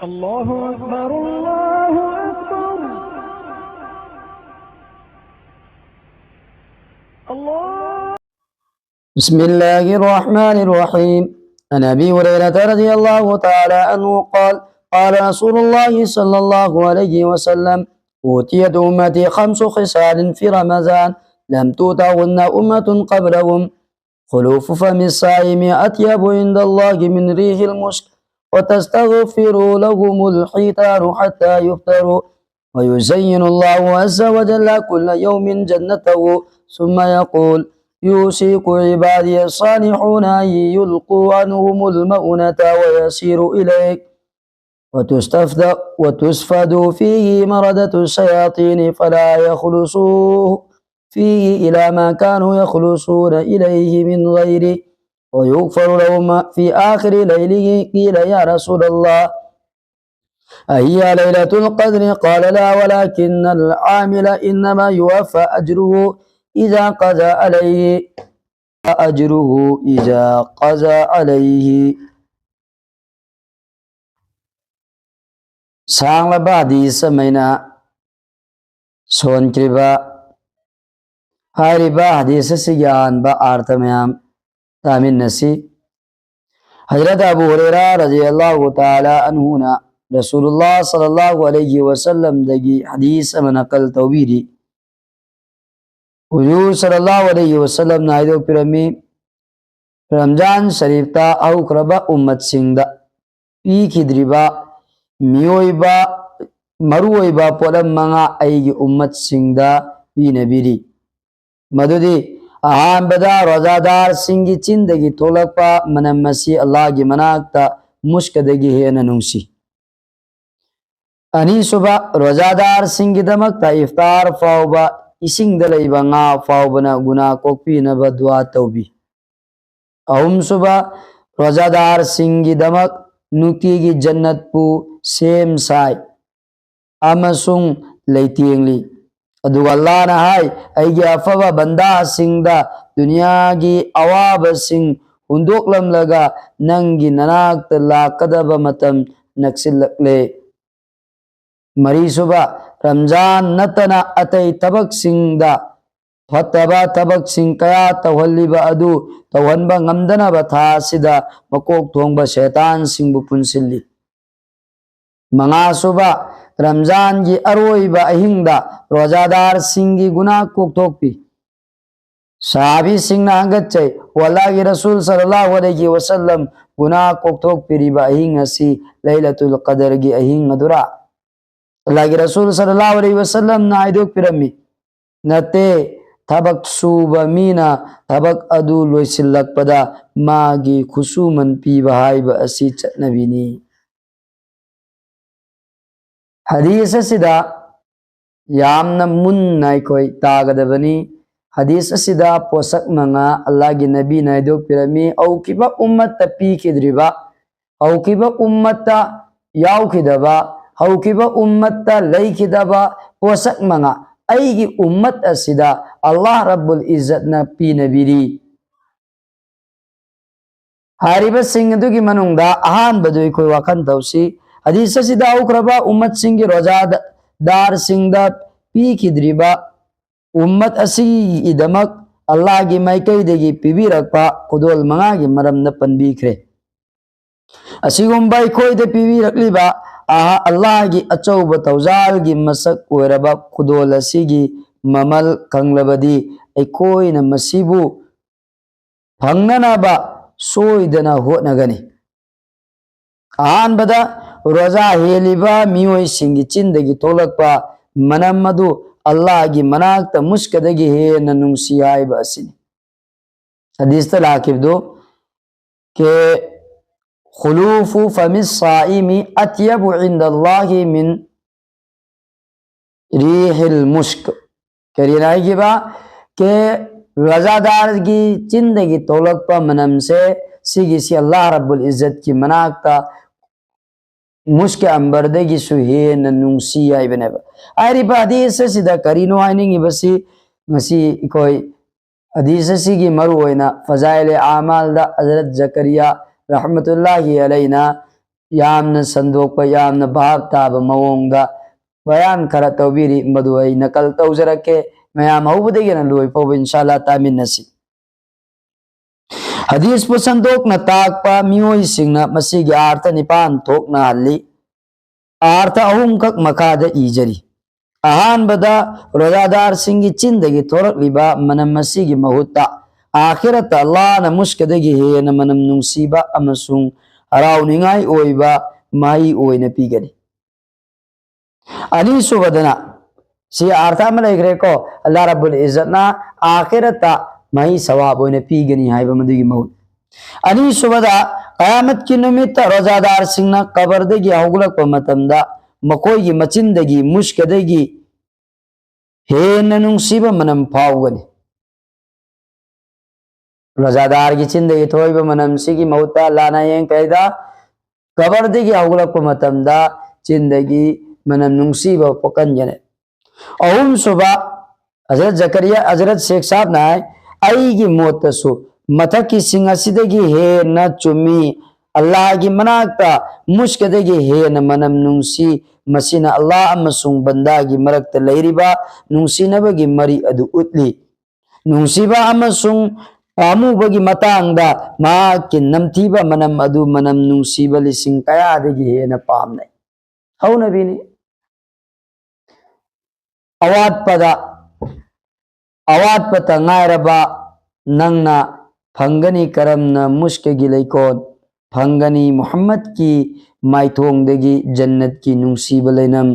الله أكبر الله أكبر الله. بسم الله الرحمن الرحيم. عن أبي هريرة رضي الله تعالى عنه قال قال رسول الله صلى الله عليه وسلم: أوتيت أمتي 5 خصال في رمضان لم توتهن أمة قبلهم: خلوف فم الصائم أطيب عند الله من ريح المسك، وتستغفر لهم الحيتان حتى يفطروا، ويزين الله عز وجل كل يوم جنته، ثم يقول: يوشك عبادي الصالحون أن يلقوا عنهم المؤونة ويسير إليك، وتسفد فيه مردة الشياطين فلا يخلصوه فيه إلى ما كانوا يخلصون إليه من غيره، ويغفر لهم في آخر ليله. قيل: يا رسول الله، أهي ليلة القدر؟ قال: لا، ولكن العامل إنما يوفى أجره إذا قضى عليه. سانغلبا حديث مينا سونكريبا هاربا حديث سيان با آرتميام تامين نسي. حضرت ابو هريرہ رضی اللہ تعالی عنہ رسول اللہ صلی اللہ علیہ وسلم دگی حدیث من نقل توبیری حضور صلی اللہ علیہ وسلم نائدو پیرمی رمضان شریف تا او کربا امت سنگدا پی کدریبا میوئبا مروئبا پولم منگا ایگی امت سنگدا پی نبیری مدودی اہم بدا روزادار سنگی چندگی تولکپا منمسی اللہ کی مناکتا مشکدگی ہے ننوسی. انی صبح روزادار سنگی دمکتا افطار فاوبا اسنگ دلیبا نگا فاوبنا گناہ کوکپی نبا دعا توبی. اہم صبح روزادار سنگی دمک نوکی کی جنت پو سیم سائی اما سنگ لیتینگ لی. ادو اللہ نہائی ایگی افوا بندہ سنگدا دنیا کی عواب سنگ ہندوک لم لگا ننگی نناکت لاقدب متم نکسل لکلے. مری صبح رمضان نتنا اتی تبک سنگدا فتبا تبک سنگ کیا تولی با ادو توہن با غمدنا با تھا سدا مکوک تھونگ با شیطان سنگ با پنسلی. منگا صبح رمضان کی اروئی با اہنگدا روزادار سنگی گناہ کوک توک پی. صحابی سنگ نا ہنگت چاہی واللہ کی رسول صلی اللہ علیہ وسلم گناہ کوک توک پیری با اہنگ اسی لیلت القدر کی اہنگ درا. اللہ کی رسول صلی اللہ علیہ وسلم نا ایدوک پیرمی نتے تھبک صوبہ مینا تھبک ادو لوی سلک پدا ماگی خصومن پی بہائی با اسی چت نبینی. حدیث سدا یامنا من نائی کوئی تاغد بنی. حدیث سدا پوسک منگا اللہ کی نبی نائدو پیرمی او کبا امت تا پی کدربا او کبا امت تا یاو کدبا او کبا امت تا لئی کدبا پوسک منگا ایگی امت سدا اللہ رب العزت نا پی نبیری. حریبت سنگدو کی منونگ دا آہان بدوی کوئی وقت توسی. حدیث سدا اکربا امت سنگی روزا دار سنگ دا پی کدریبا امت اسی ادمک اللہ کی مائکی دگی پی بی رکپا خدول منگا کی مرم نپن بیکرے. اسی گمبائی کوئی دا پی بی رکلی با آہا اللہ کی اچو بتوزال کی مسک کوئی ربا خدول اسی کی ممل کنگ لبدی ای کوئی نمسیبو پھنگنا با سوئی دنا ہو نگنی. آن بدا روزہ ہیلیبا میوئی سنگی چندگی تولک پا منمدو اللہ کی مناکتا مشکدگی ہے ننوسی آئی با اسنی. حدیث تلاکب دو کہ خلوف فم الصائم اطیب عند اللہ من ریح المشک. کرینائی کی با کہ رضادار کی چندگی تولک پا منم سے سیگی سی اللہ رب العزت کی مناکتا مشک امبردگی سوہی ننوسی آئی بنے با. آئری با حدیث سیدہ کرینو آئینگی بسی مسی کوئی حدیث سیگی مروئینا فضائل اعمال دا حضرت زکریہ رحمت اللہ علینا यामना संदोकपा यामना भाव ताबा मवोंगदा बयान खरा तौबीरी मदु अई नकल तौजरके मयाम हौबदगिना लोई फौब इंशाल्लाह तामिनसी हदीस पु संदोकना ताकपा मियोई सिंगना मसीगी अर्थ निपान थोकना हल्ली अर्थ अहुम कक मखादा इजरी अहानबदा रोजादार सिंगी चिंदगी थोरकलिबा मनम मसीगी महुत्ता आखिरत अल्लाह न मुश्कदगी हेन मनम नुंसीबा अमसुंग हराउनिंगाई ओइबा माई ओइना पीगनी अनी सुबदना सी अर्थ में लेखरे को अल्लाह रब्बुल इज्जत ना आखिरत माई सवाब ओइना पीगनी हाइबा मदुगी महुत अनी सुबदा क़यामत की नुमित्त रोजादार सिंगना कबरदगी हौगलक मतमदा मकोई मचिंदगी मुश्कदगी हेन नुंसीबा मनम फाउगनी रोजादार की चिंदगी थोइबा मनम सिगी महुता लाना यें कैदा कबरदगी हौगलक मतमदा चिंदगी मनम नुंसीबा पकंजने अहुम सुबा हजरत जकरिया हजरत शेख साहब ना आईगी मोतसु मथकी सिंगसिदगी हेन चुमी अल्लाह की मनाक्ता मुश्कदगी हेन मनम नुंसी मसीना अल्लाह अमसुंग बंदागी मरक्त लैरिबा नुंसीनबगी मरी अदु उतली नुंसीबा अमसुंग आमुबगी मतांगदा मा कि नमथीबा मनम अदु मनम नुंसीबा लिसिंग कयादगी हेन पामने हौनबीनी अवाद पता ngairaba nangna phangani karamna mushkegi leikon phangani muhammad ki maithong degi jannat ki nungsiba leinam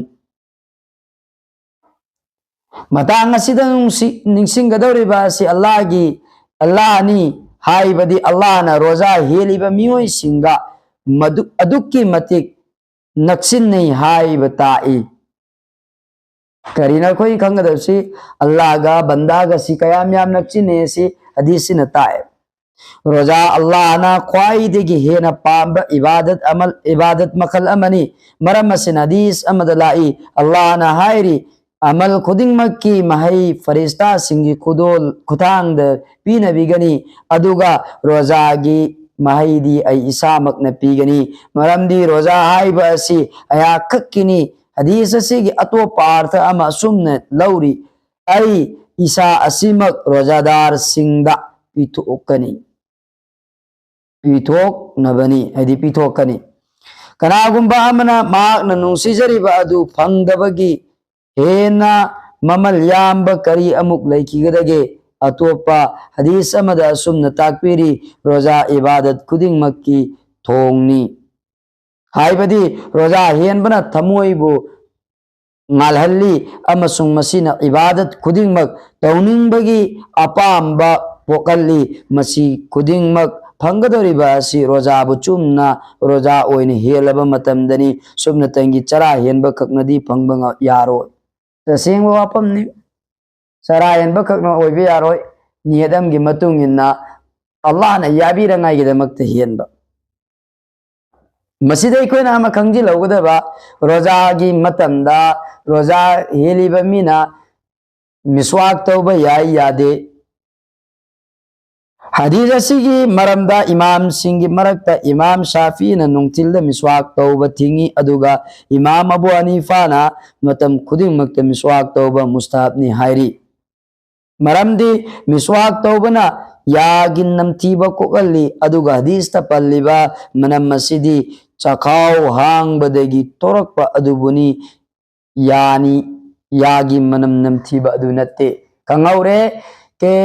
matang asida ningsinggadoriba si allah ni haibadi allah na roza heliba mioi singa adukki matik naksin nei haiba ta'i Kareena कोई खंगदब सी अल्लाह गा बंदा गा सी कयाम याम नक्चिने सी हदीस न ताए रोजा अल्लाह ना ख्वाई देगी हे न पाब इबादत मखल अमनी मरम सिन हदीस अमदलाई अल्लाह ना हायरी अमल खुदिंग मक्की महई फरिश्ता सिंगी खुदोल खुतांग द पीन बिगनी अदुगा रोजा गी महई दी आई इसामक न पीगनी मरम दी रोजा हाई बसी अया खक्किनी हदीस असिगी अतो पार्थ अमा सुमने लौरी आई ईसा असीमक रोजादार सिंगदा पिथोकनी पिथोक नबनी हदी पिथोकनी कनागुंबा अमना मागना नुंसिजरिबा अदु फंगदबगी हेना ममल याम्ब करी अमुक लैखिगदगे अतोपा हदीस अमदा सुमना ताकपीरी रोजा इबादत खुदिंग मक्की थोंगनी हाइबदी रोजा हेनबना थमोइबु ngalhalli amasung masina ibadat khudingmak tawningbagi apamba pokalli masi khudingmak phangadoriba si roja bu chumna roja oine helaba matamdani subna tangi chara henba khaknadi phangbanga yaro tasing wapam ni chara henba khakna oibe yaroi niadam gi matung inna allah na yabira ngai gi damakta henba मसीद अखोना अमा खंगजिलौगदबा रोजागी मतमदा रोजा हेलिबा मीना मिस्वाक तौबा याई यादे हदीस असिगी मरमदा इमाम सिंगी मरकता इमाम शाफी ना नुंगतिलदा मिस्वाक तौबा थिंगी अदुगा इमाम अबू हनीफा ना मतम खुदिंग मक्ता मिस्वाक तौबा मुस्ताहब नि हायरी मरमदी मिस्वाक तौबना यागिन नमथीबा कोकल्ली अदुगा हदीस ता पल्लिबा मनम मसीदी चखाव हांग बदगी तोरकपा अदुबुनी यानी यागी मनम नमथीबा अदु नत्ते कंगौरे के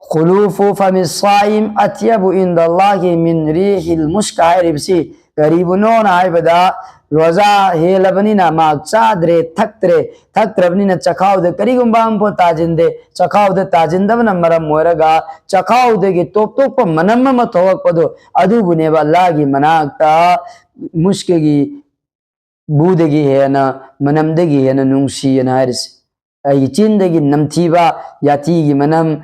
खुलूफु फमिस्साइम अत्यबु इंदल्लाहि मिन रिहिल मुस्काइरिबसी गरीबनो नाइबदा रोजा हेलबनी ना माग चाद्रे थक्त्रबनी ना चखाव दे करीगुंबा अंपो ताजिंदे चखाव दे ताजिंदबना मरम मोरगा चखाव दे गे टोप मनम म थोकपदो अदुबुने बल्लागी मनाक्ता मुश्केगी बूदेगी हेना मनमदेगी हेना नुंसी ना हरिस आई चिंदेगी नमथीबा यातीगी मनम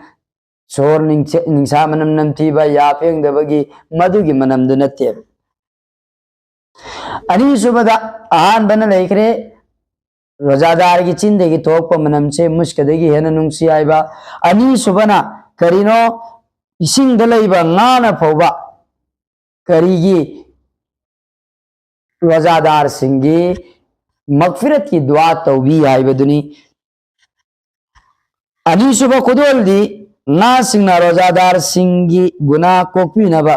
सोर निंसा मनम नमथीबा यापेंग दबगी मधुगी मनम दु नत्ते अनी सुबदा आहान बना लेखरे रोजादार की चिंदेगी थोकप मनम से मुश्कदेगी हेना नुंसी आइबा अनी सुबना करीनो इसिंग दलैबा ngaना फौबा करीगी रोजादार सिंगी मगफिरत की दुआ तौबी हाइबदुनी अनीसुब खुदोलदी ना सिंगना रोजादार सिंगी गुना कोक्पीनबा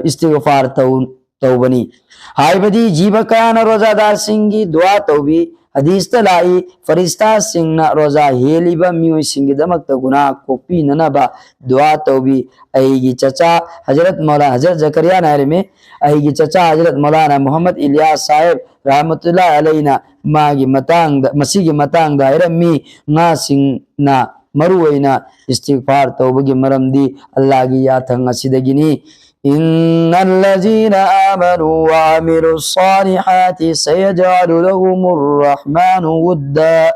इस्तिगफार तौबनी हाइबदी जीव कयाना रोजादार सिंगी दुआ तौबी हदीस लाई फरिश्ता सिंगना रोजा हेलिबा मियोय सिंगी दमक गुना कोक्पीनबा दुआ तौबी अईगी चचा हजरत मौलाना हजरत जकरिया नारे में अईगी चचा हजरत मौलाना मोहम्मद इलियास साहेब रहमतुल्लाह अलैना मागी Matang मसीगी Matang दायरमी nga singna maruwaina istighfar tawbagi maramdi Allah gi yathang asidagini innal ladzina amanu wa amilus salihati sayaj'alu lahumur rahmanu wudda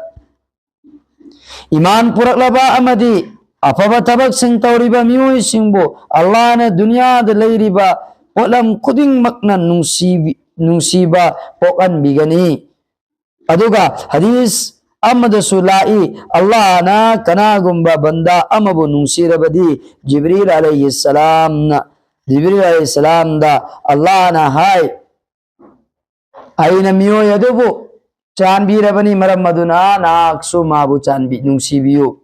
iman puraklaba amadi afaba tabak sing tawriba miyoy singbo Allah na dunya da layriba walam kuding makna nungsiba pokan bigani aduga hadis Amada sulai Allah na kanagumba banda amabu nungsirabadi Jibril alayhi salam da Allah na hai aina miyo yadubu chanbirabani maram maduna na aksu mabu chanbi nungsibiyu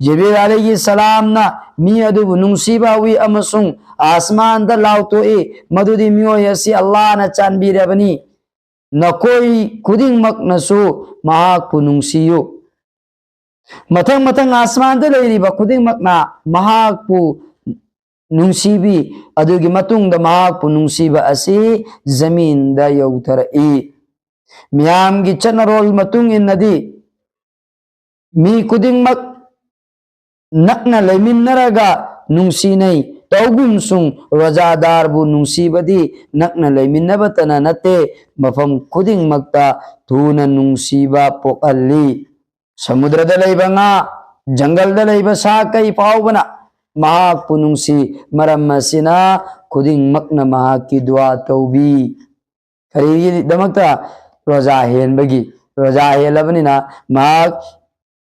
Jibril alayhi salam na mi yadubu nungsibawi amasung asman da lautoe madudi miyo yasi Allah na chanbirabani nakoi kuding maknasu mahak punungsiyo matang asman da layriba kuding makna mahak pu nungsibi adugi matung da mahak punungsiba asi zamin da yawtarai miyam gi chanarol matung innadi mi kuding mak nakna laymin naraga nungsinay tawgum sung rajadar bu nungsibadi nakna layminabatana nate mafam kuding makta tuna nungsiba pokalli samudra da layba nga jangal da layba sa kay paubana mahak punungsi maramasina kuding makna mahak ki dua tawbi karigi damakta roja hen bagi roja helabanina mahak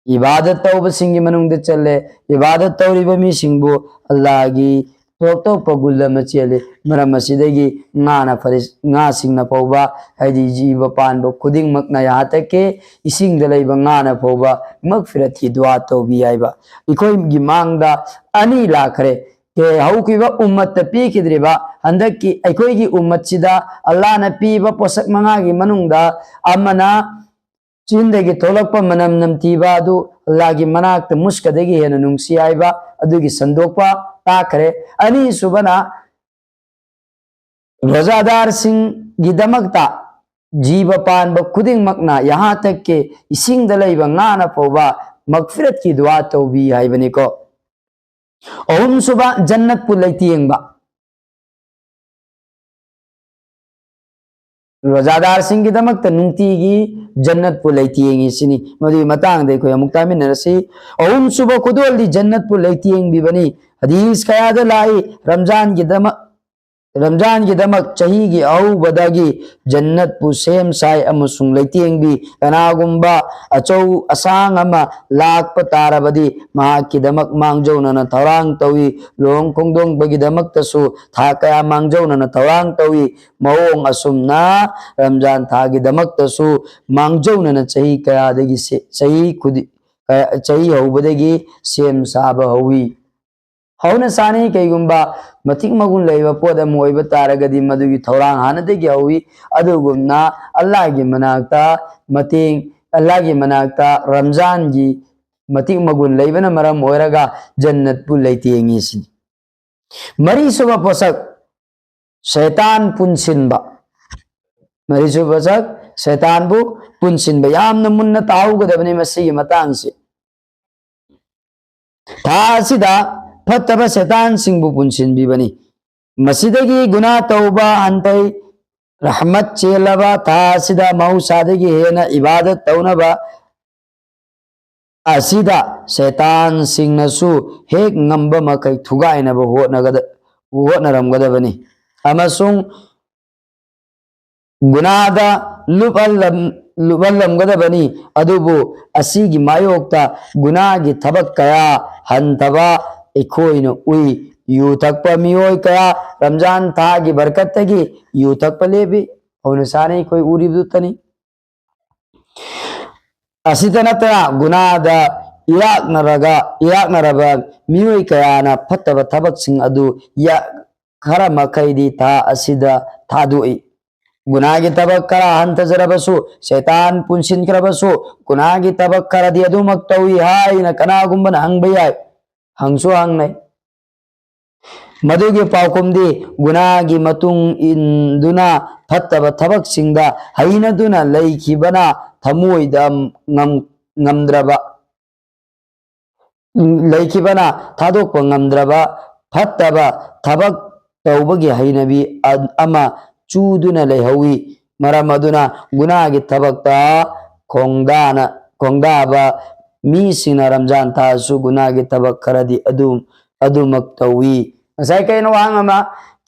ibadat tawba singi manung de challe ibadat tawriba mi singbu Allah gi to pagulla machele maramasidagi ngana faris nga singna pauba haidi jiba panbo kuding makna ya take ising de laiba ngana pauba magfirat ki dua tawbi aiba ikoi gi mangda ani lakhre ke haukiba ummat pi kidriba handaki ikoi gi ummat sida Allah na pi ba posak manga gi manungda amana chindagi tholakpa manam namtiba adu Allah gi manakta muskadagi hena nungsi aiba adugi sandokpa takare ani subana rozadar sing gidamakta jiba pan ba kuding makna yahan tak ke ising dalaiba ngana pauba magfirat ki dua tawbi haibani ko ohum suba jannat pu laitiengba रोजादार Singh की दमक नुंगती की जन्नत पु लैतियेंग सिनी मदि मतांग दे को अमुक तामिन नरसी ओम सुबह खुदोल दी जन्नत पु लैतियेंग भी बनी हदीस कया द लाई रमजान की दमक चही की औ बदागी जन्नत पु सेम साई अमसुंग लैतियेंग भी कनागुंबा अचौ असांग अमा लाख पतारबदी मा की दमक मांगजौ न थौरांग तवी लोंग खोंगदोंग बगी दमक तसु था कया मांगजौ न थौरांग तवी मओंग असुमना रमजान था की दमक तसु मांगजौ न चही कया दगी से चही खुदी चही हौबदगी सेम साब हौवी हौना सानी कईगुंबा मतिक मगुन लेबा पोद मोइबा तारगदी मदुगी थौरांग हानदगी हौवी अदुगुमना अल्लाह की मनाक्ता मतिंग अल्लाह की मनाक्ता रमजान की मतिक मगुन लेबना मरम ओइरगा जन्नत पु लैतियेंगी सिनी मरी सुबह पोसक शैतान पुनसिनबा मरी सुबह पोसक शैतान बु पुनसिनबा यामना मुन्ना ताउगदबनी मसी मतांग से थासिदा फतबा शैतान सिंबु पुनसिन बिबनी मसीदगी गुना तौबा अंतै रहमत चेलबा थासिदा मौसादगी हेना इबादत तौनबा असिदा शैतान सिंगनसु हेक ngamba makai thugainaba hotnaramgadabani amasung gunada luballamgadabani adubu asigi mayokta gunagi thabak kaya hantaba इखोइनो उई यू थकपा मियोय कया रमजान था की बरकत तगी यू थकपा लेबी हौन साने कोई उरीबदुतनी असिता नतरा गुनादा इराकनरबा मियोय कयाना फत्तबा थबकसिंग अदु या खरा मखैदी था असिदा थादुई गुनागी तबक करा हंतजरबसु शैतान पुनसिनक्रबसु गुनागी तबक करा दी अदुमक तौई हाइना कनागुंबन हंगबयाय हंगसु हंगनै मधुगे पाउकुमदी गुनागी मतुंग इंदुना फत्तबा थबकसिंगदा हैनदुना लैखिबना थमोइदा ngamdraba लैखिबना थादोकपा ngamdraba फत्तबा थबक तौबगी हैनबी अमा चूदुना लैहौई मरम अदुना गुनागी थबकता खोंगदाबा मीसिंगना रमजान थासु गुनागी थबक खरदी अदुमक तौई असै कैनो वांगमा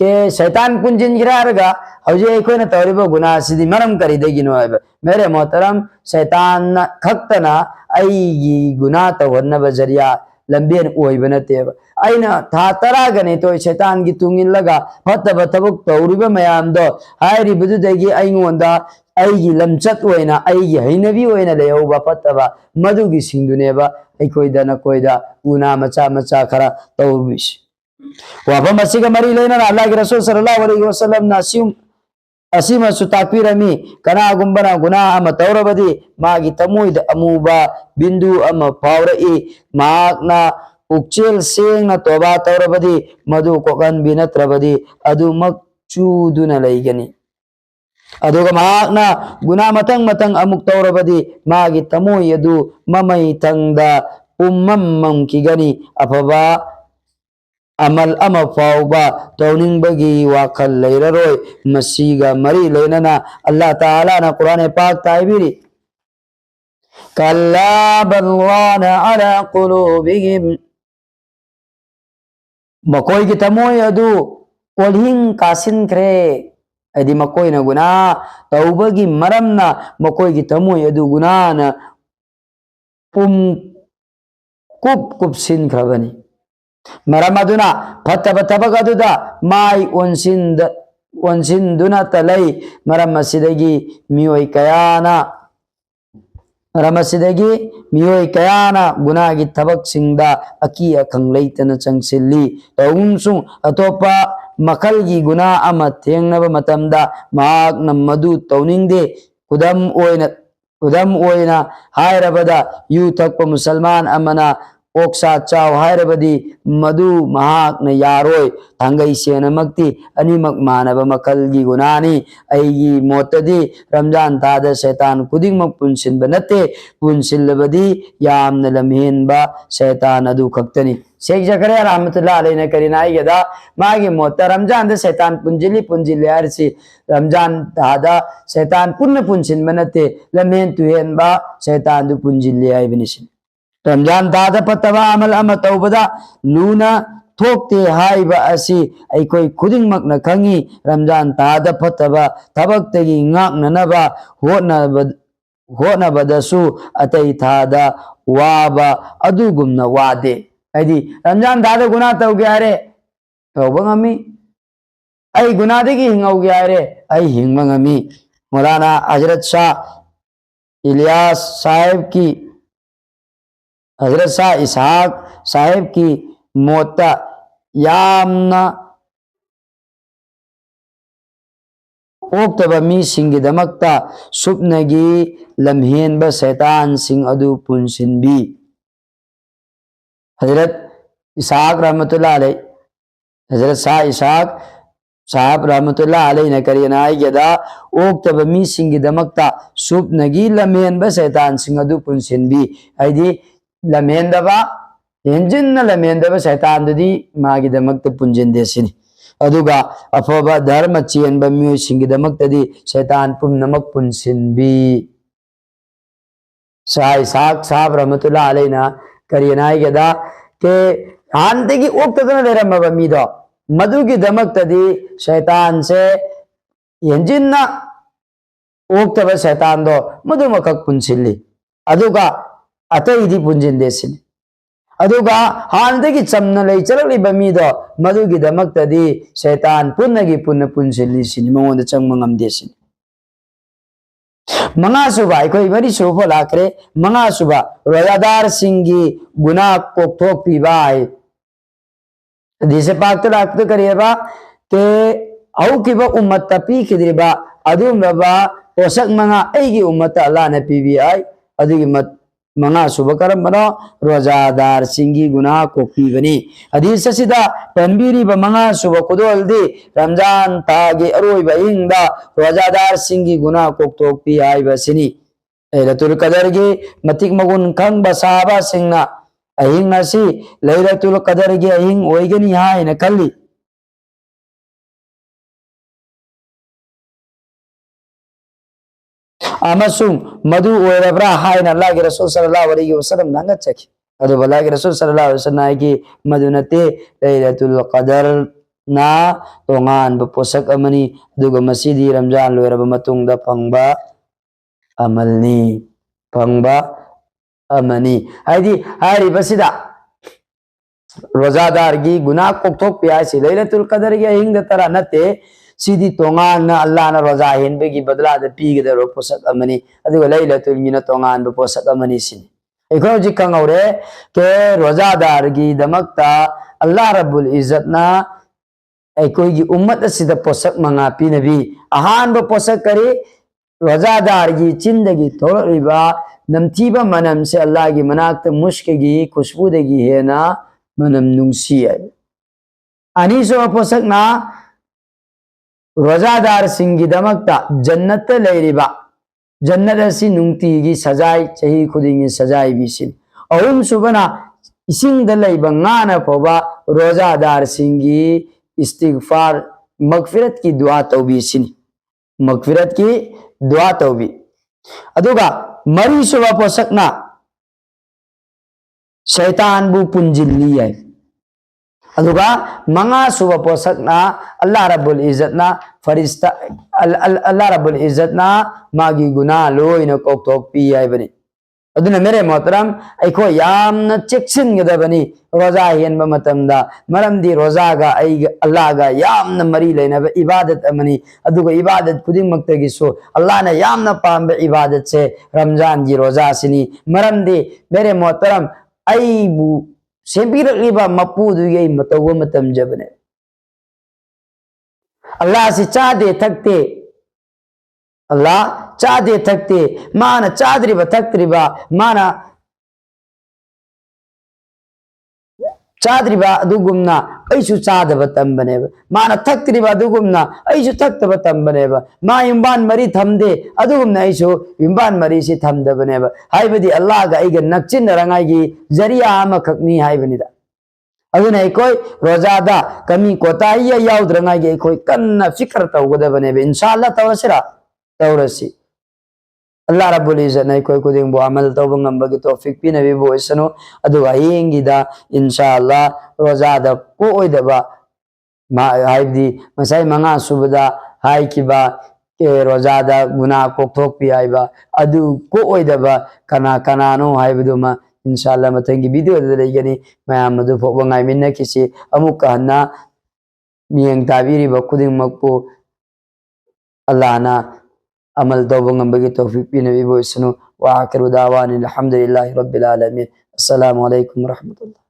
के शैतान पुंजिन गिरारगा हौजे अखोइना तौरिबा गुना सिदी मरम करिदगिनो हाइबा मेरे मोहतरम शैतान खक्तना अईगी गुना तवन्नबा जरिया लंबेन ओइबा नतेबा अइना था तरागने तो शैतान की तुंगिन लगा फत्तबा थबक तौरिबा मयामदो हाइरिबदुदगी अइंगोंदा अईगी लमचत ओइना अईगी हैनबी ओइना लेहौबा फत्तबा मधुगी सिंगदुनेबा अखोइदा नकोइदा गुना मचा मचा खरा तौबिस वाफम असिगा मरी लेना अल्लाह के रसूल सल्लल्लाहु अलैहि वसल्लम नासिम असीमा सुताकपिरमी कनागुंबना गुना अमा तौरबदी मागी तमुइद अमुबा बिंदु अमा फावरई माकना उक्चेल सेंगना तोबा तौरबदी मधु कोकन बिनत्रबदी अदुमक चूदुना लैगनी अदुगा माकना गुना मतंग मतंग अमुक तौरबदी मागी तमुइ अदु ममै तंगदा उम्मम किगनी अफबा अमल अमा फाउबा तौनिंगबगी वाखल लैररोय मसीगा मरी लेनना अल्लाह ताला ना कुरान पाक ताइबिरी कल्ला बल्लाना अला कुलूबिहिम मकोई की तमोय अदु ओलिंग कासिनख्रे अदि मकोई ना गुना तौबगी मरमना मकोई की तमोय अदु गुनाना पुम कुप सिनख्रबनी मरम अदुना फत्तबा थबक अदुदा माई ओनसिंदुना तलै मरम असिदगी मियोय कयाना गुनागी थबक सिंगदा अकी अखंग लैतना चंगसिल्ली तौंसु अतोपा मखलगी गुना अमा थेंगनबा मतमदा माकना मदु तौनिंगदे कुदम ओइना हायरबदा यू थकपा मुसलमान अमना ओक्सा चाव हायरबदी मधु महाक न यारोय थांगई सेनमक्ति अनिमक मानब मखलगी गुनानी अईगी मोतदी रमजान ताद शैतान कुदिंगमक पुनसिनब नते पुनसिलबदी यामन लमहेनबा शैतान अदु खक्तनी शेख जकरिया रहमतुल्लाह अलैहि ने करिनाई यदा मागी मोत रमजान द शैतान पुंजिली हरसी रमजान तादा शैतान पुन्न पुनसिनब नते लमहेन तुहेनबा शैतान दु पुंजिली आइबनिसिन रमजान तादा फत्तबा अमल अमा तौबदा लूना थोकते हाइबा असी अइकोई खुदिंगमकना खंगी रमजान तादा फत्तबा थबक्तगी ngaknanaba होनबदसु अतई थादा वाबा अदुगुमना वादे अदि रमजान तादा गुना तौगे हारे तौबा ngami आई गुनादगी हिंगौगे हारे आई हिंगबा ngami मौलाना हजरत शाह इलियास साहिब की हजरत शाह इसहाक साहिब की मोता यामना ओक्तबा मी सिंगिदमक्ता सुपनगी लम्हेनबा शैतान सिंग अदु पुनसिनबी हजरत इसहाक रहमतुल्लाह अलैहि हजरत शाह इसहाक साहब रहमतुल्लाह अलैहि ने करियना यदा ओक्तबा मी सिंगिदमक्ता सुपनगी लम्हेनबा शैतान सिंग अदु पुनसिनबी आइदी लमेंदबा हेंजिन लमेंदबा शैतान दुदी मागिदमक्ता पुंजिंदेसिनी अदुगा अफबा धर्म चेनबा मियो सिंगिदमक्तदी शैतान पुनमक पुनसिनबी साई साख साहब रहमतुल्लाह अलैना करियना यदा के हानतेगी ओक्तदना लेरमबा मीदो मधुगिदमक्तदी शैतान से हेंजिन ओक्तबा शैतान दो मधुमकक पुनसिल्ली अदुगा अतईदी पुंजिंदेसिनी अदुगा हानदगी चमना लई चललिबा मीदो मधुगिदमक्तदी शैतान पुन्नगी पुन्न पुनसिल्लिसिनी मंगोंदा चंगमा ngamदेसिनी मंगा सुबा अखोई मरी सुबा लाखरे मंगा सुबा रोजादार सिंगी गुना कोक्थोक पीबा है दिसे पाक लाक्त करिएबा के औकिबा उम्मत पी खिद्रिबा अदुमबा पोषक मंगा एगी उम्मत अल्लाह ने पीबी आई अदुगी मत मंगा सुबह करम बनो रोजादार सिंगी गुना कोक्पीबनी हदीस सिदा पनबीरी मंगा सुबह कुदोलदी रमजान तागे अरोइबा इंदा रोजादार सिंगी गुना कोक्तोक्पी आई बसिनी लैलतुल कदर की मतिक मगुन खंग बसाबा सिंगना अहिंग असी लैलतुल कदर की अहिंग ओइगनी हाइना कल्ली मधु ओरब्रा हाइना अल्लाह के रसूल सल्लल्लाहु अलैहि वसल्लम नंगचखि अदु अल्लाह के रसूल सल्लल्लाहु अलैहि वसल्लम की मधु नते लैलतुल कदर ना तोंगान पोषक अमनी अदुगा मसीदी रमजान लोरब मतुंगदा फंगबा अमलनी फंगबा अमनी हाइदी हारी बसिदा रोजादार की गुनाह कोक्थोक प्यासी लैलतुल कदर की हिंग तरा नते सीधी तोंगान अल्लाह ना रोजा हेनबेगी बदला द पीगदरो पोषक अमनी अदुगा लैलतुल मिना तोंगान ब पोषक अमनी सिनी एखो जी कंगौरे के रोजादार की दमकता अल्लाह रब्बुल इज्जत ना एकोई की उम्मत सिदा पोषक मंगा पीनबी अहान ब पोषक करे रोजादार की चिंदगी थोड़िबा नमथीबा मनम से अल्लाह की मनाक्त मुश्क की खुशबू देगी है ना मनम नुंसी है अनीसो पोषक ना रोजादार सिंगी दमकता जन्नत लेरिबा जन्नत असी नुंगती की सजाई चही खुदिंगी सजाई बिसिन अहुम सुबना इसिंग दलैबा गाना फोबा रोजादार सिंगी इस्तिगफार मगफिरत की दुआ तौबी सिनी मगफिरत की दुआ तौबी अदुगा मरी सुबा पोषकना शैतान बु पुंजिल्ली है अदुगा मंगा सुबह पोषकना अल्लाह रब्बुल इज्जत ना फरिश्ता अल्लाह रब्बुल इज्जत ना मागी गुनाह लोइना कोक्थोक पी हाइबनी अदुना मेरे मोहतरम अखो यामना चेक्सिनगदबनी रोजा हेनबा मतमदा मरमदी रोजागा अल्लाह गा यामना मरी लेनबा इबादत अमनी अदुगा इबादत खुदिमक्तगिसो अल्लाह ने यामना पाम्बे इबादत से रमजान की रोजा सिनी मरमदी मेरे मोहतरम अईबु सेंबिरलिबा मपूदुगे मतौवा मतम जबने अल्लाह से चादे थकते अल्लाह चादे थकते माना चादरिबा थक्तरिबा माना चादरिबा अदुगुमना ऐसु चादबा तंबनेबा माना थक्तरिबा अदुगुमना ऐसु थक्तबा तंबनेबा मा युम्बान मरी थमदे अदुगुमना ऐसु युम्बान मरी से थमदबनेबा हाइबदी अल्लाह गा ऐगा नक्चिन रंगाई जरिया अमखकनी हाइबनिदा अदुना कोई रोजादा कमी कोताही याउद्रंगाई कोई कन्ना फिक्र तौगदबनेबा इंशाअल्लाह तवसिरा तौरसी अल्लाह रब्बुल इज्जत ने कोई कुदिंग बो अमल तौब ngambagi तौफिक पिनबी बो इसनो अदुगा येंगिदा इंशाअल्लाह रोजादा को ओइदबा मा हाइबदी मसाई मंगा सुबदा हाई किबा के रोजादा गुनाह कोक्थोक पी हाइबा अदु को ओइदबा कना कनानो हाइबदुमा इंशाअल्लाह मतंगी वीडियो दलेगनी मयाम मदु फोबा ngaimina kisi amuka hanna मियंग ताबीरिबा कुदिंग मकपो अल्लाह ना अमल तौबंगी तौफीक पिनबी बो इसनु व आखिरु दावानिल हम्दुलिल्लाहि रब्बिल आलमीन अस्सलामु अलैकुम व रहमतुल्लाह।